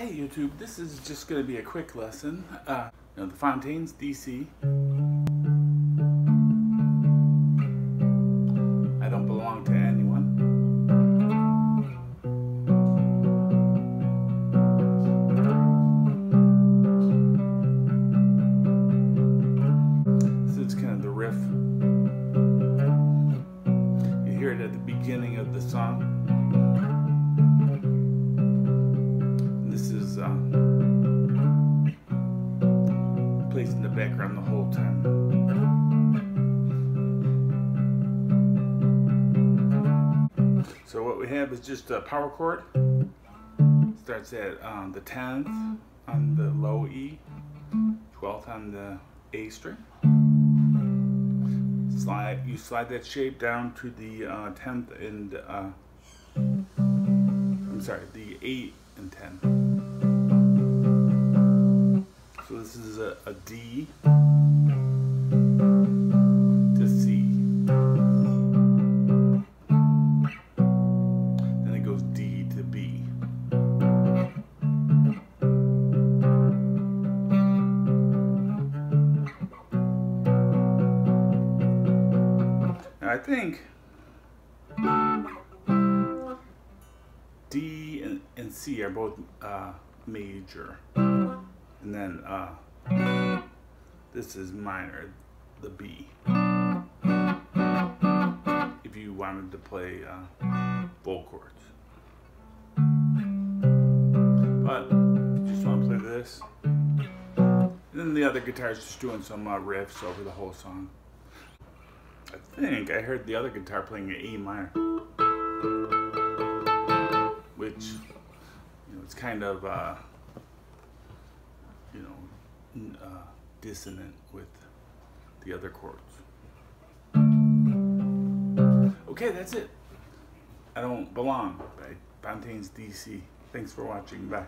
Hey YouTube, this is just going to be a quick lesson. The Fontaines DC. I don't belong to anyone. This is kind of the riff. You hear it at the beginning of the song. This is placed in the background the whole time. So what we have is just a power chord. Starts at the 10th on the low E, 12th on the A string. You slide that shape down to the 10th and the 8 and 10. So this is a D to C. Then it goes D to B. Now I think D and C are both major, and then this is minor, the B, if you wanted to play full chords. But if you just want to play this, and then the other guitar is just doing some riffs over the whole song. I think I heard the other guitar playing an A minor, which, it's kind of dissonant with the other chords. Okay, that's it. I Don't Belong by Fontaines DC. Thanks for watching. Bye.